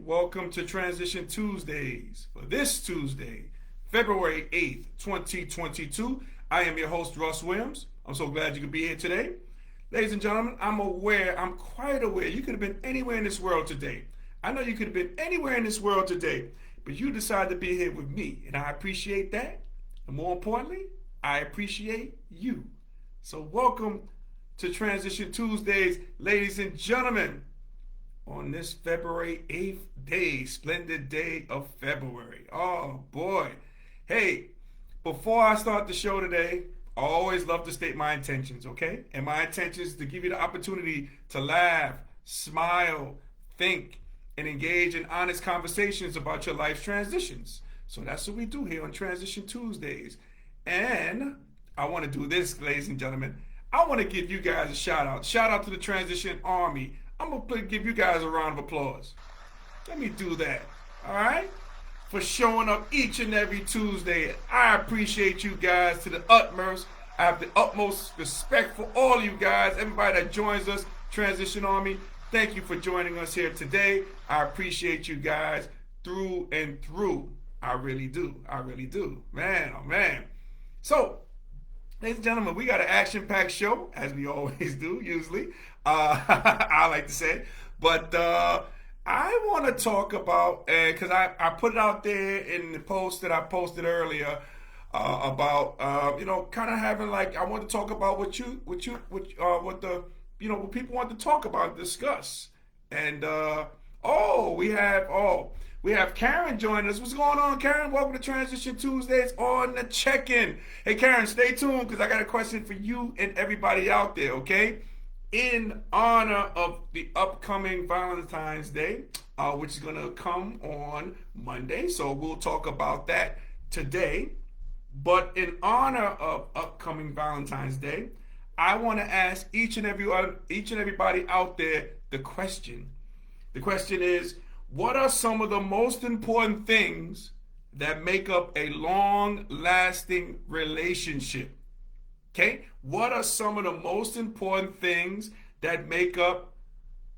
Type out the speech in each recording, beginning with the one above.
welcome to Transition Tuesdays. For this Tuesday, February 8th, 2022, I am your host, Russ Williams. I'm so glad you could be here today. Ladies and gentlemen, I'm quite aware you could have been anywhere in this world today. I know you could have been anywhere in this world today, but you decided to be here with me, and I appreciate that. And more importantly, I appreciate you. So welcome to Transition Tuesdays, ladies and gentlemen, on this February 8th day, splendid day of February. Oh boy. Hey, before I start the show today, I always love to state my intentions, okay? And my intention is to give you the opportunity to laugh, smile, think, and engage in honest conversations about your life's transitions. So that's what we do here on Transition Tuesdays. And I want to do this, ladies and gentlemen. I want to give you guys a shout out. Shout out to the Transition Army. I'm going to give you guys a round of applause. Let me do that, all right? For showing up each and every Tuesday. I appreciate you guys to the utmost. I have the utmost respect for all you guys, everybody that joins us, Transition Army. Thank you for joining us here today. I appreciate you guys through and through. I really do. I really do. Man, oh man. So, ladies and gentlemen, we got an action-packed show, as we always do, usually. I like to say. But I want to talk about, because I put it out there in the post that I posted earlier about, kind of having like, I want to talk about what people want to talk about and discuss. And, we have Karen joining us. What's going on, Karen? Welcome to Transition Tuesdays on the check-in. Hey, Karen, stay tuned because I got a question for you and everybody out there, okay? In honor of the upcoming Valentine's Day, which is going to come on Monday. So we'll talk about that today. But in honor of upcoming Valentine's Day, I want to ask each and everybody out there the question. The question is, what are some of the most important things that make up a long-lasting relationship? Okay? What are some of the most important things that make up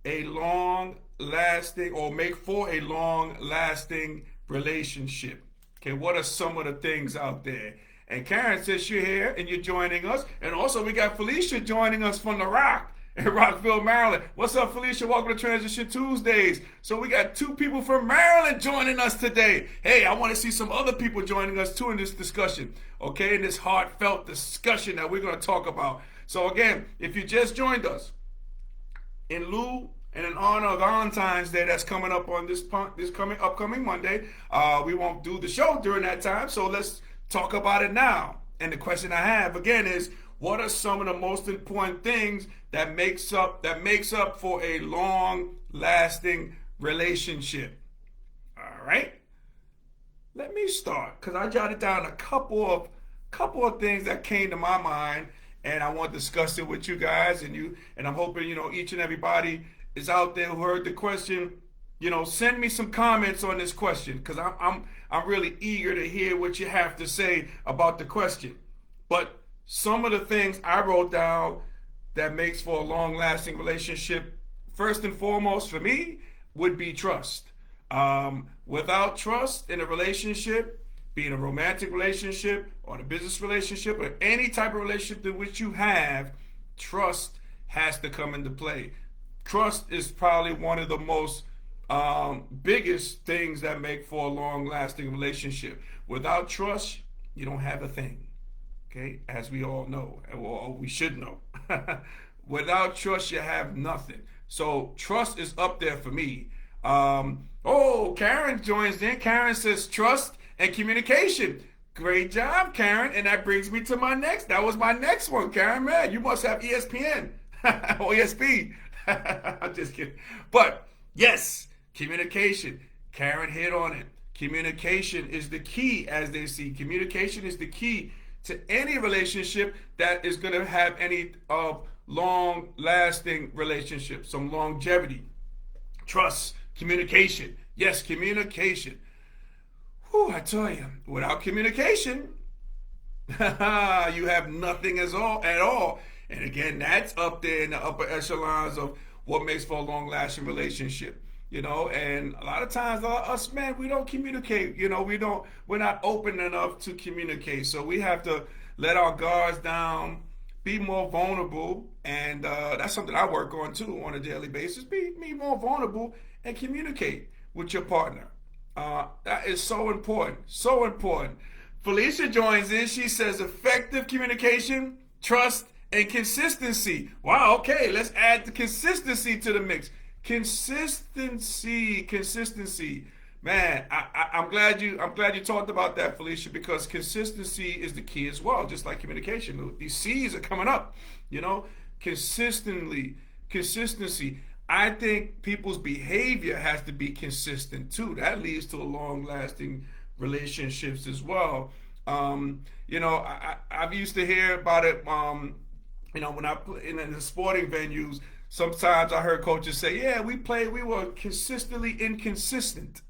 a long-lasting or make for a long-lasting relationship? Okay, what are some of the things out there? And Karen says you're here and you're joining us. And also we got Felicia joining us from The Rock in Rockville, Maryland. What's up, Felicia? Welcome to Transition Tuesdays. So we got two people from Maryland joining us today. Hey, I want to see some other people joining us too in this discussion, okay, in this heartfelt discussion that we're going to talk about. So again, if you just joined us, in lieu and in honor of Valentine's Day that's coming up on this upcoming Monday, we won't do the show during that time, so let's talk about it now. And the question I have again is, what are some of the most important things that makes up for a long-lasting relationship? All right, let me start because I jotted down a couple of things that came to my mind, and I want to discuss it with you guys and I'm hoping each and everybody is out there who heard the question. Send me some comments on this question because I'm really eager to hear what you have to say about the question. But some of the things I wrote down that makes for a long-lasting relationship, first and foremost for me, would be trust. Without trust in a relationship, be it a romantic relationship or a business relationship or any type of relationship in which you have, trust has to come into play. Trust is probably one of the most biggest things that make for a long-lasting relationship. Without trust, you don't have a thing. Okay, as we all know, or we should know. Without trust, you have nothing. So trust is up there for me. Karen joins in. Karen says trust and communication. Great job, Karen. And that brings me to that was my next one, Karen. Man, you must have ESPN or ESP. I'm just kidding. But yes, communication. Karen hit on it. Communication is the key, as they see. Communication is the key to any relationship that is going to have any long-lasting relationship, some longevity. Trust, communication. Yes, communication. Whew, I tell you, without communication, you have nothing at all. And again, that's up there in the upper echelons of what makes for a long-lasting relationship. And a lot of times us men, we don't communicate, we're not open enough to communicate. So we have to let our guards down, be more vulnerable. And that's something I work on too on a daily basis. Be more vulnerable and communicate with your partner. That is so important. So important. Felicia joins in. She says effective communication, trust, and consistency. Wow, okay, let's add the consistency to the mix. Consistency. Man, I'm glad you talked about that, Felicia, because consistency is the key as well, just like communication. These C's are coming up, you know. Consistency. I think people's behavior has to be consistent too. That leads to a long-lasting relationships as well. I've used to hear about it. When I play in the sporting venues, sometimes I heard coaches say, "Yeah, we were consistently inconsistent."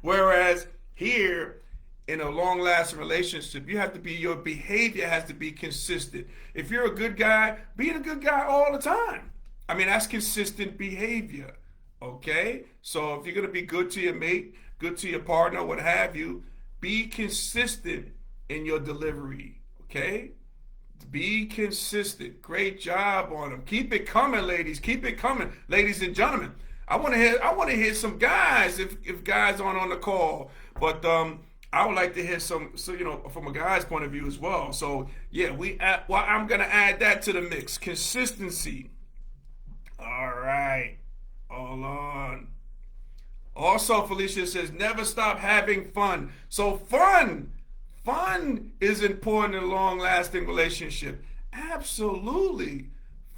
Whereas here, in a long-lasting relationship, your behavior has to be consistent. If you're a good guy, be a good guy all the time. I mean, that's consistent behavior. Okay? So if you're gonna be good to your mate, good to your partner, what have you, be consistent in your delivery. Okay? Be consistent. Great job on them. Keep it coming, ladies. Keep it coming, ladies and gentlemen. I want to hear some guys if guys aren't on the call, but I would like to hear some, so from a guy's point of view as well. So yeah, I'm gonna add that to the mix. Consistency. All right, hold on. Also, Felicia says never stop having fun. So fun is important in a long-lasting relationship. Absolutely,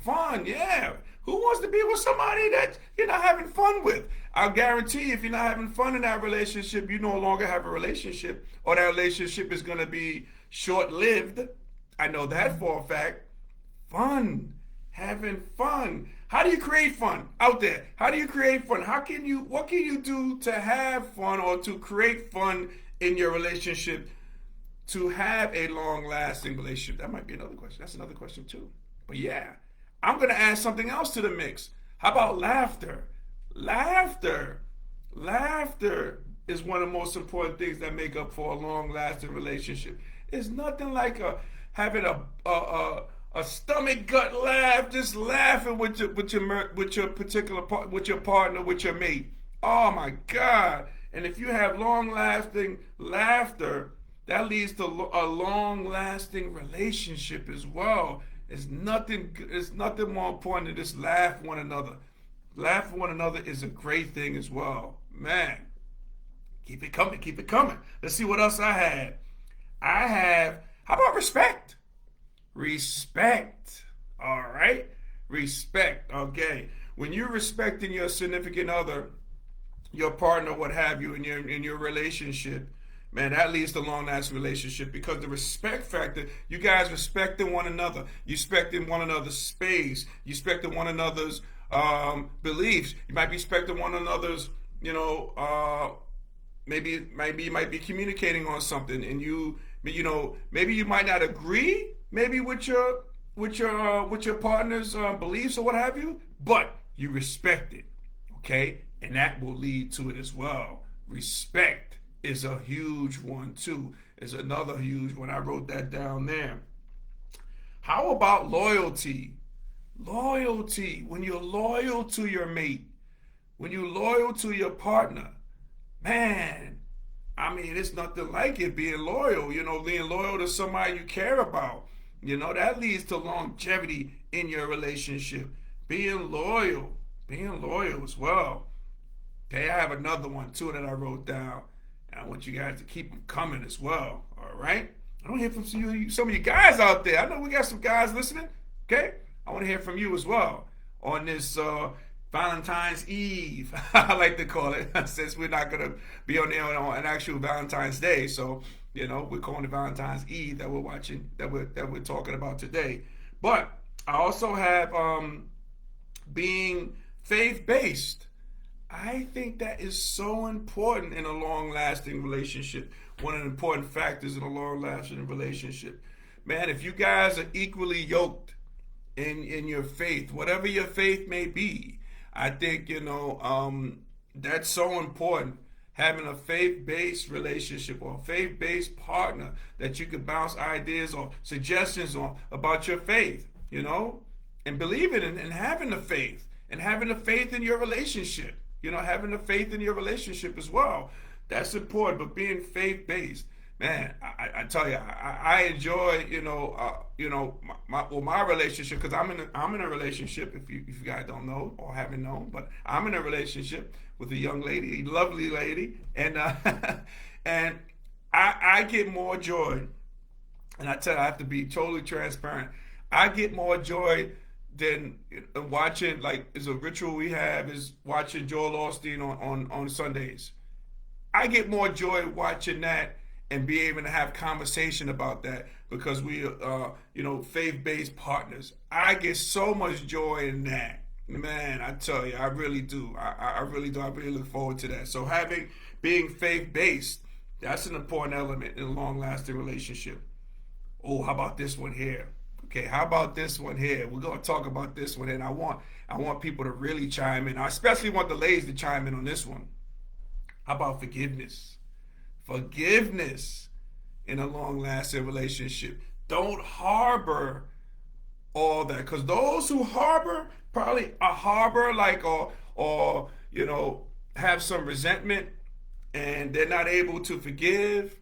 fun. Yeah. Who wants to be with somebody that you're not having fun with? I'll guarantee if you're not having fun in that relationship, you no longer have a relationship, or that relationship is going to be short-lived. I know that for a fact. Fun. Having fun. How do you create fun out there? How do you create fun? What can you do to have fun or to create fun in your relationship to have a long-lasting relationship? That might be another question. That's another question too. But yeah. I'm going to add something else to the mix. How about laughter? Laughter is one of the most important things that make up for a long-lasting relationship. It's nothing like having a stomach gut laugh, just laughing with your particular with your partner, with your mate. Oh my God! And if you have long-lasting laughter, that leads to a long-lasting relationship as well. It's nothing more important than just laugh one another. Laugh one another is a great thing as well. Man, keep it coming, keep it coming. Let's see what else I had. How about respect? Respect. All right? Respect. Okay. When you're respecting your significant other, your partner, what have you, in your relationship, man, that leads to a long-lasting relationship because the respect factor, you guys respecting one another. You respecting one another's space. You respecting one another's beliefs. You might be respecting one another's, maybe you might be communicating on something and maybe you might not agree maybe with your partner's beliefs or what have you, but you respect it, okay? And that will lead to it as well. Respect is a huge one too. Is another huge one. I wrote that down there. How about loyalty? Loyalty. When you're loyal to your mate, when you're loyal to your partner, man, I mean, it's nothing like it being loyal, being loyal to somebody you care about. That leads to longevity in your relationship. Being loyal as well. Okay, I have another one too that I wrote down. I want you guys to keep them coming as well. All right? I want to hear from some of you guys out there. I know we got some guys listening. Okay? I want to hear from you as well on this Valentine's Eve. I like to call it, since we're not going to be on there on an actual Valentine's Day. So, we're calling it Valentine's Eve that we're watching, that we're talking about today. But I also have being faith-based. I think that is so important in a long-lasting relationship. One of the important factors in a long-lasting relationship. Man, if you guys are equally yoked in your faith, whatever your faith may be, I think, that's so important. Having a faith-based relationship or a faith-based partner that you can bounce ideas or suggestions on about your faith, and believing and having the faith and having the faith in your relationship, having the faith in your relationship as well. That's important, but being faith-based, man, I tell you, I enjoy, my relationship because I'm in a relationship. If you guys don't know or haven't known, but I'm in a relationship with a young lady, a lovely lady, and and I get more joy. And I tell you, I have to be totally transparent. I get more joy than watching, like, is a ritual we have is watching Joel Osteen on Sundays. I get more joy watching that and be able to have conversation about that because we are, faith-based partners. I get so much joy in that. Man, I tell you, I really do. I really do. I really look forward to that. So being faith-based, that's an important element in a long-lasting relationship. Oh, how about this one here? Okay, how about this one here? We're gonna talk about this one, and I want people to really chime in. I especially want the ladies to chime in on this one. How about forgiveness? Forgiveness in a long-lasting relationship. Don't harbor all that, because those who harbor probably harbor like or have some resentment and they're not able to forgive.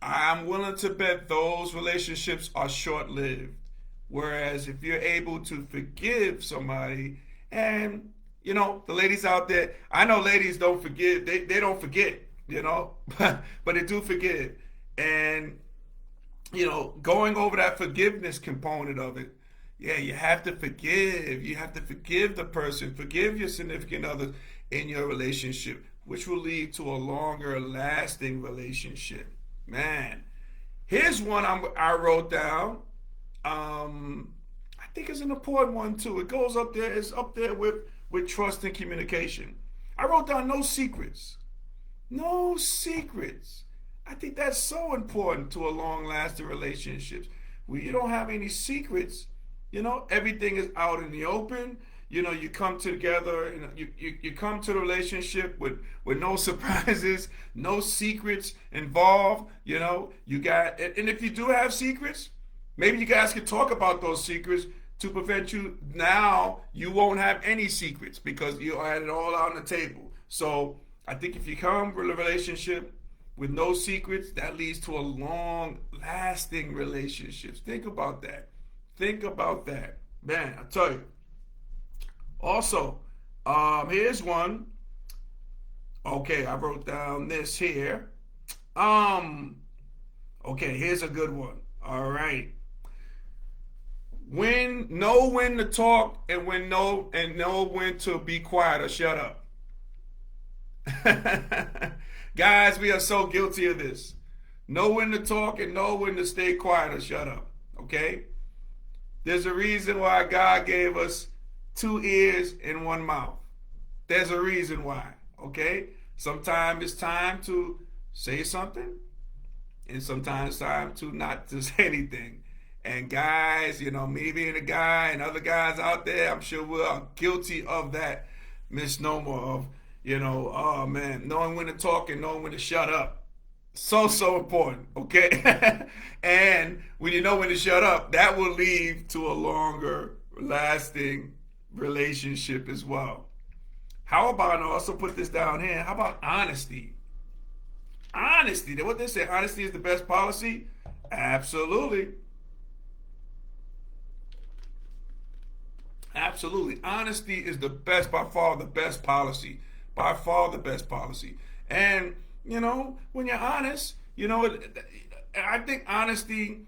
I'm willing to bet those relationships are short-lived. Whereas if you're able to forgive somebody, and the ladies out there, I know ladies don't forgive, they don't forget, but they do forgive. And going over that forgiveness component of it, yeah, you have to forgive. You have to forgive the person, forgive your significant other in your relationship, which will lead to a longer lasting relationship. Man, here's one I wrote down. I think it's an important one too. It goes up there. It's up there with trust and communication. I wrote down no secrets. No secrets. I think that's so important to a long-lasting relationship. When you don't have any secrets, everything is out in the open. You come together, you come to the relationship with no surprises, no secrets involved. You got, and if you do have secrets, maybe you guys can talk about those secrets to prevent you. Now you won't have any secrets because you had it all out on the table. So I think if you come with a relationship with no secrets, that leads to a long-lasting relationship. Think about that. Think about that. Man, I tell you. Also, here's one. Okay, I wrote down this here. Okay, here's a good one. All right. Know when to talk and know when to be quiet or shut up. Guys, we are so guilty of this. Know when to talk and know when to stay quiet or shut up. Okay? There's a reason why God gave us 2 ears and 1 mouth. There's a reason why. Okay? Sometimes it's time to say something, and sometimes it's time to not to say anything. And guys, me being a guy and other guys out there, I'm sure we're guilty of that misnomer of, oh man, knowing when to talk and knowing when to shut up. So important, okay? And when you know when to shut up, that will lead to a longer lasting relationship as well. How about, and I also put this down here, how about honesty? Honesty, what they say, honesty is the best policy? Absolutely. Absolutely. Honesty is the best, by far the best policy. By far the best policy. And, when you're honest, I think honesty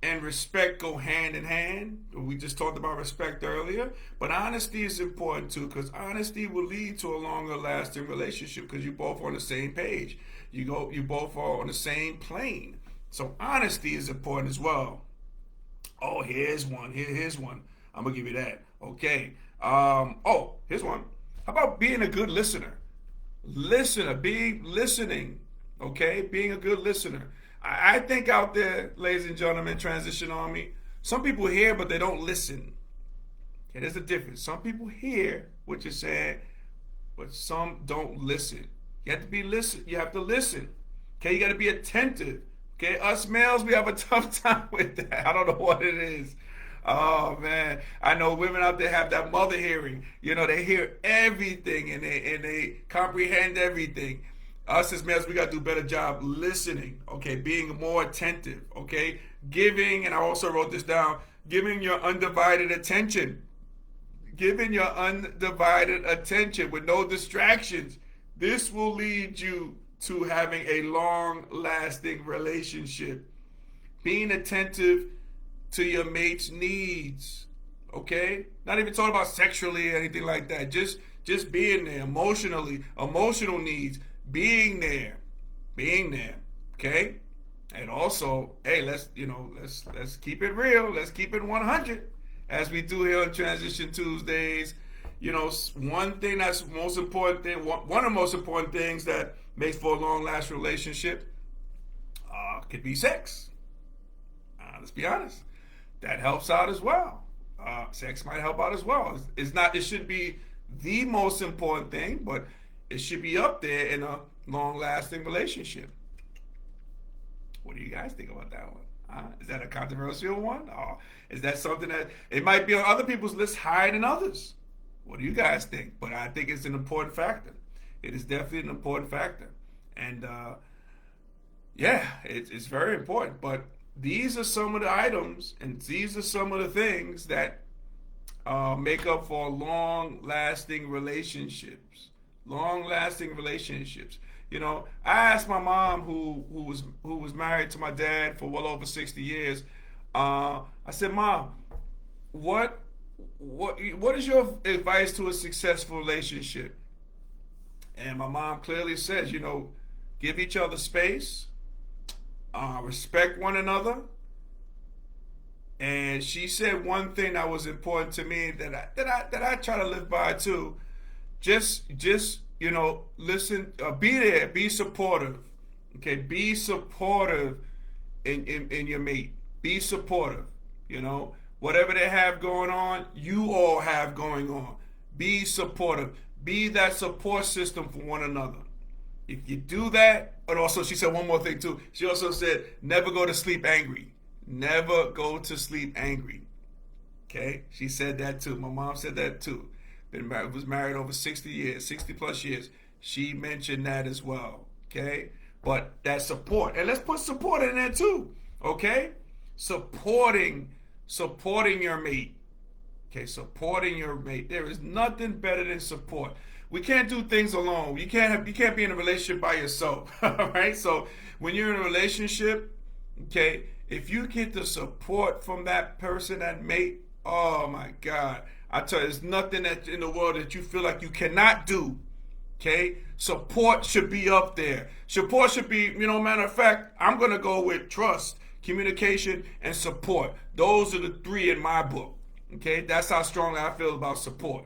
and respect go hand in hand. We just talked about respect earlier. But honesty is important too, because honesty will lead to a longer lasting relationship because you both are on the same page. You both are on the same plane. So honesty is important as well. Oh, here's one. Here's one. I'm going to give you that. Okay. Here's one. How about being a good listener? Listening. Okay? Being a good listener. I think out there, ladies and gentlemen, Transition Army, some people hear, but they don't listen. Okay, there's a difference. Some people hear, what you're saying, but some don't listen. You have to be listen. You have to listen. Okay, you got to be attentive. Okay, us males, we have a tough time with that. I don't know what it is. Oh man, I know women out there have that mother hearing. You know, they hear everything and they comprehend everything. Us as males, we got to do a better job listening. Okay, being more attentive. Okay, giving, and I also wrote this down. Giving your undivided attention. Giving your undivided attention with no distractions. This will lead you to having a long-lasting relationship. Being attentive to your mate's needs. Okay? Not even talking about sexually or anything like that. Just being there emotionally, emotional needs, being there. Being there. Okay? And also, hey, let's keep it real. Let's keep it 100 as we do here on Transition Tuesdays. You know, one thing that's most important thing, one of the most important things that makes for a long-lasting relationship could be sex. Let's be honest. That helps out as well. Sex might help out as well. It's not. It should be the most important thing, but it should be up there in a long-lasting relationship. What do you guys think about that one? Is that a controversial one? Or is that something that it might be on other people's list higher than others? What do you guys think? But I think it's an important factor. It is definitely an important factor. And yeah, it's very important. But these are some of the items and these are some of the things that make up for long-lasting relationships. Long-lasting relationships. You know, I asked my mom, who was married to my dad for well over 60 years. I said, Mom, what is your advice to a successful relationship? And my mom clearly says, you know, give each other space, respect one another. And she said one thing that was important to me that I try to live by too. Just you know, listen, be there, be supportive. Okay, be supportive in your mate. Be supportive. You know, whatever they have going on, you all have going on. Be supportive. Be that support system for one another. If you do that, and also she said one more thing too. She also said, never go to sleep angry. Never go to sleep angry. Okay, she said that too. My mom said that too. Was married over 60 years, 60 plus years. She mentioned that as well. Okay, but that support, and let's put support in there too. Okay, supporting your mate. Okay, supporting your mate. There is nothing better than support. We can't do things alone. You can't be in a relationship by yourself. All right. So when you're in a relationship, okay, if you get the support from that person, that mate, oh my God. I tell you, there's nothing that in the world that you feel like you cannot do. Okay? Support should be up there. Support should be, you know, matter of fact, I'm going to go with trust, communication, and support. Those are the three in my book. Okay? That's how strongly I feel about support.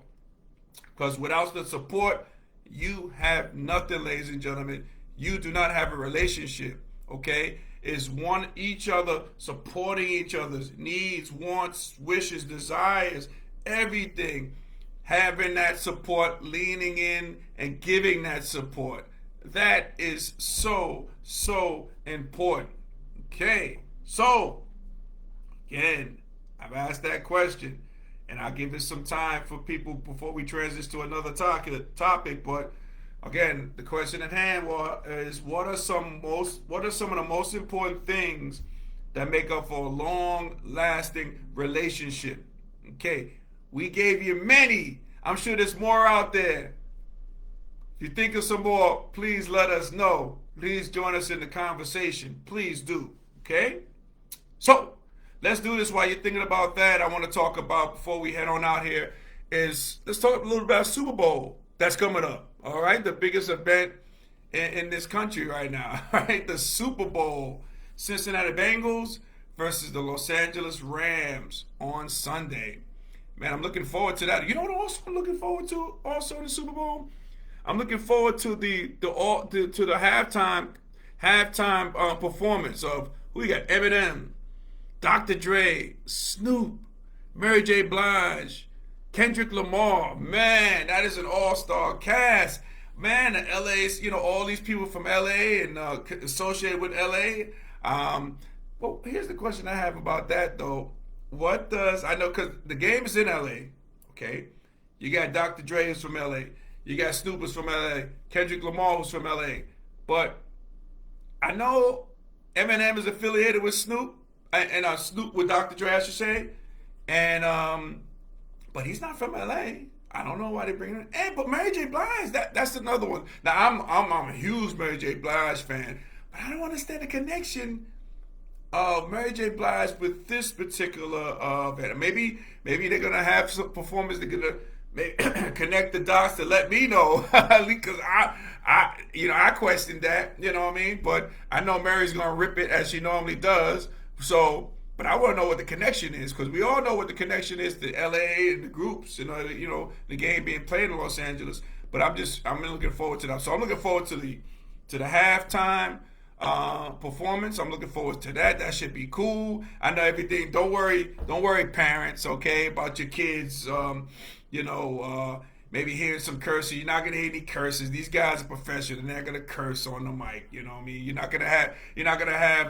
Because without the support, you have nothing, ladies and gentlemen. You do not have a relationship. Okay? It's one each other, supporting each other's needs, wants, wishes, desires, everything, having that support, leaning in and giving that support. That is so important. Okay, so again, I've asked that question, and I'll give it some time for people before we transition to another topic. But again, the question at hand is what are some of the most important things that make up for a long-lasting relationship? Okay. We gave you many. I'm sure there's more out there. If you think of some more, please let us know. Please join us in the conversation. Please do. Okay? So, let's do this while you're thinking about that. I want to talk about, before we head on out here, let's talk a little about Super Bowl that's coming up. All right? The biggest event in this country right now. All right? The Super Bowl. Cincinnati Bengals versus the Los Angeles Rams on Sunday. Man, I'm looking forward to that. You know what else I'm looking forward to also in the Super Bowl? I'm looking forward to the halftime performance of who you got? Eminem, Dr. Dre, Snoop, Mary J. Blige, Kendrick Lamar, man, that is an all-star cast. Man, the LA's, all these people from LA and associated with LA. Well, here's the question I have about that though. I know because the game is in LA, okay? You got Dr. Dre who's from LA. You got Snoop who's from LA. Kendrick Lamar who's from LA. But I know Eminem is affiliated with Snoop, and Snoop with Dr. Dre, I should say. And but he's not from LA. I don't know why they bring him. Hey, but Mary J. Blige, that's another one. Now I'm a huge Mary J. Blige fan, but I don't understand the connection of Mary J. Blige with this particular band. Maybe they're gonna have some performers. They're gonna connect the dots to let me know because I questioned that. You know what I mean? But I know Mary's gonna rip it as she normally does. So. But I want to know what the connection is because we all know what the connection is to LA and the groups, the game being played in Los Angeles. But I'm looking forward to that. So I'm looking forward to the halftime performance. I'm looking forward to that. That should be cool. I know everything. Don't worry, parents. Okay, about your kids. Maybe hearing some cursing. You're not gonna hear any curses. These guys are professional. They're not gonna curse on the mic. You know what I mean? You're not gonna have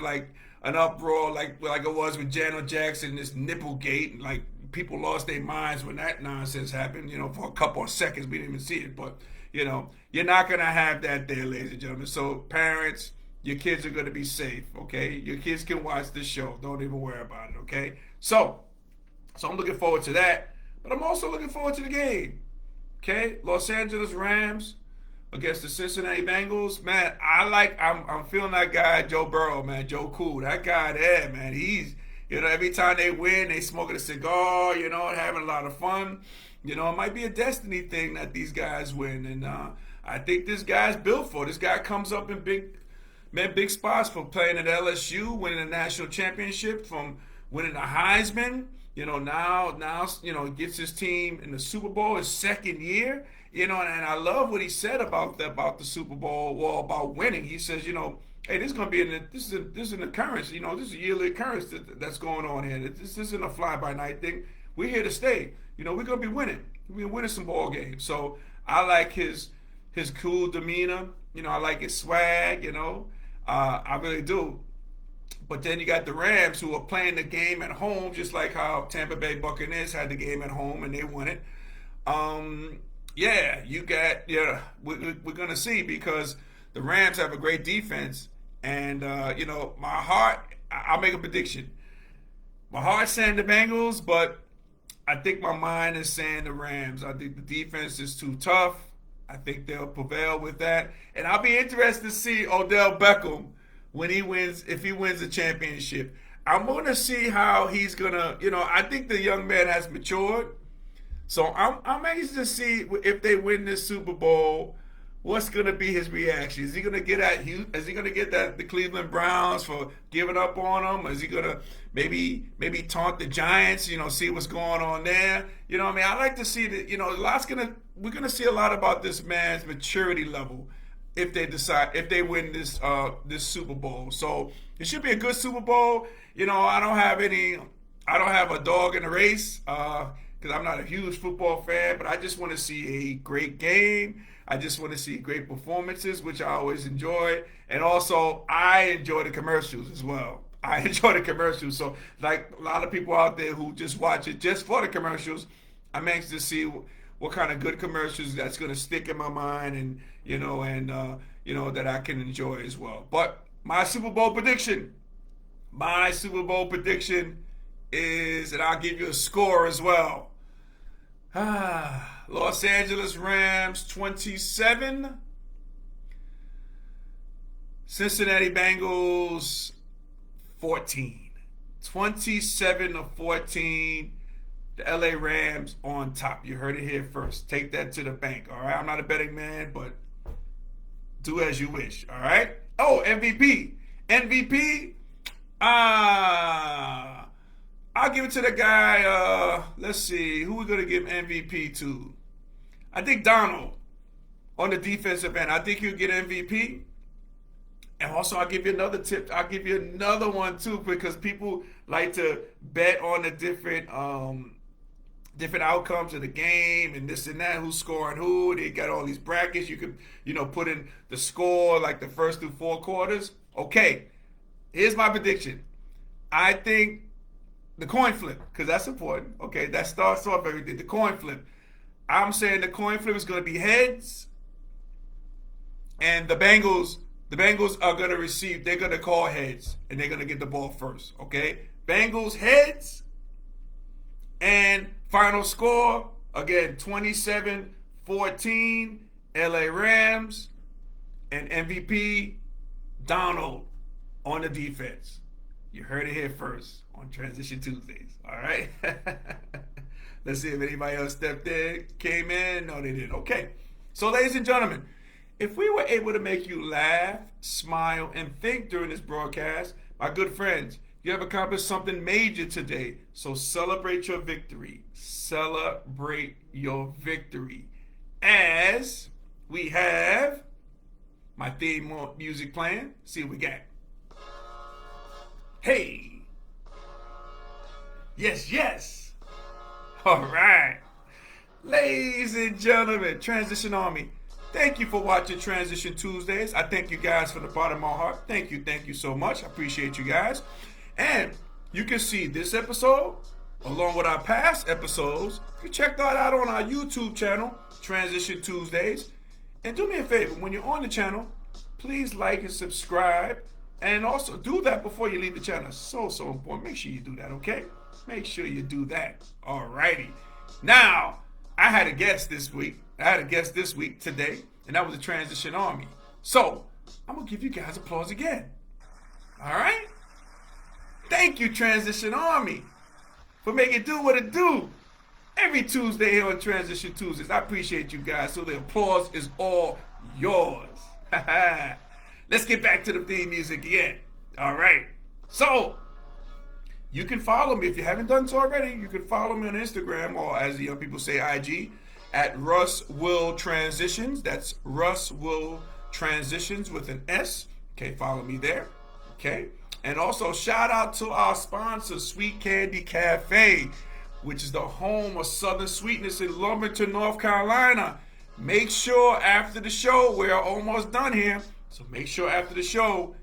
like an uproar like it was with Janet Jackson, this Nipplegate, like people lost their minds when that nonsense happened. For a couple of seconds we didn't even see it, but you're not gonna have that there, ladies and gentlemen. So parents, your kids are gonna be safe. Okay, your kids can watch this show. Don't even worry about it. Okay, so I'm looking forward to that, but I'm also looking forward to the game. Okay, Los Angeles Rams against the Cincinnati Bengals. Man, I'm feeling that guy Joe Burrow, man, Joe Cool. That guy there, man, he's every time they win, they smoking a cigar, having a lot of fun. It might be a destiny thing that these guys win, and I think this guy's built for it. This guy comes up in big spots from playing at LSU, winning a national championship, from winning the Heisman. Now gets his team in the Super Bowl his second year. And I love what he said about the Super Bowl, well, about winning. He says, hey, this is gonna be this is an occurrence. This is a yearly occurrence that's going on here. This isn't a fly by night thing. We're here to stay. We're gonna be winning. We're winning some ball games. So I like his cool demeanor. I like his swag. I really do. But then you got the Rams who are playing the game at home, just like how Tampa Bay Buccaneers had the game at home and they won it. We're gonna see because the Rams have a great defense, and my heart. I'll make a prediction. My heart's saying the Bengals, but I think my mind is saying the Rams. I think the defense is too tough. I think they'll prevail with that, and I'll be interested to see Odell Beckham when if he wins the championship. I'm going to see how he's going to, I think the young man has matured. So I'm anxious to see if they win this Super Bowl, what's going to be his reaction. Is he going to get at the Cleveland Browns for giving up on them? Is he going to maybe taunt the Giants, see what's going on there? I like to see that, we're going to see a lot about this man's maturity level if they win this Super Bowl. So it should be a good Super Bowl. I don't have a dog in the race because I'm not a huge football fan, but I just want to see a great game. I just want to see great performances, which I always enjoy. And also, I enjoy the commercials as well. I enjoy the commercials. So like a lot of people out there who just watch it just for the commercials, I'm anxious to see what kind of good commercials that's going to stick in my mind and that I can enjoy as well. But my Super Bowl prediction is, and I'll give you a score as well. Los Angeles Rams 27, Cincinnati Bengals 14. 27-14. The LA Rams on top. You heard it here first. Take that to the bank. All right. I'm not a betting man, but do as you wish. All right. Oh, MVP. I'll give it to the guy. Let's see. Who we going to give MVP to? I think Donald on the defensive end. I think he'll get MVP. And also, I'll give you another tip. I'll give you another one, too, because people like to bet on the different different outcomes of the game and this and that, who's scoring who. They got all these brackets. You could, put in the score like the first through 4 quarters. Okay, here's my prediction. I think the coin flip, because that's important. Okay, that starts off everything. The coin flip. I'm saying the coin flip is going to be heads, and the Bengals are going to receive. They're going to call heads, and they're going to get the ball first. Okay, Bengals heads, and final score again 27-14. LA Rams, and MVP Donald on the defense. You heard it here first on Transition Tuesdays. All right. Let's see if anybody else stepped in, came in. No, they didn't. Okay. So, ladies and gentlemen, if we were able to make you laugh, smile, and think during this broadcast, my good friends, you have accomplished something major today. So celebrate your victory. Celebrate your victory. As we have my theme music playing. See what we got. Hey. Yes, yes. All right. Ladies and gentlemen, Transition Army, thank you for watching Transition Tuesdays. I thank you guys from the bottom of my heart. Thank you so much. I appreciate you guys. And you can see this episode along with our past episodes. You can check that out on our YouTube channel, Transition Tuesdays. And do me a favor, when you're on the channel, please like and subscribe. And also do that before you leave the channel. So important. Make sure you do that, okay? Make sure you do that. Alrighty. Now, I had a guest this week. Today, and that was the Transition Army. So, I'm going to give you guys applause again. Alright? Thank you, Transition Army, for making it do what it do every Tuesday here on Transition Tuesdays. I appreciate you guys. So the applause is all yours. Let's get back to the theme music again. All right. So you can follow me if you haven't done so already. You can follow me on Instagram, or as the young people say, IG, at Russ Will Transitions. That's Russ Will Transitions with an S. Okay, follow me there. Okay. And also, shout out to our sponsor, Sweet Candy Cafe, which is the home of Southern Sweetness in Lumberton, North Carolina. Make sure after the show, we're almost done here, so make sure after the show,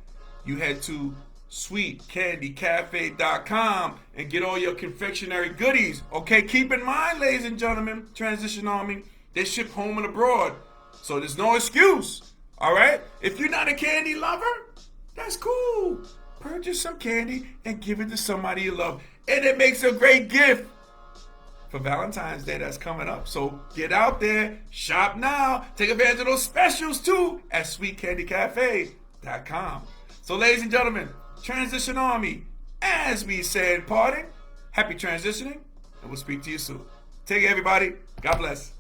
you head to sweetcandycafe.com and get all your confectionery goodies. Okay, keep in mind, ladies and gentlemen, Transition Army, they ship home and abroad, so there's no excuse. All right? If you're not a candy lover, that's cool. Purchase some candy and give it to somebody you love. And it makes a great gift for Valentine's Day that's coming up. So get out there, shop now, take advantage of those specials too at sweetcandycafe.com. So ladies and gentlemen, Transition Army, as we say in parting, happy transitioning, and we'll speak to you soon. Take care, everybody. God bless.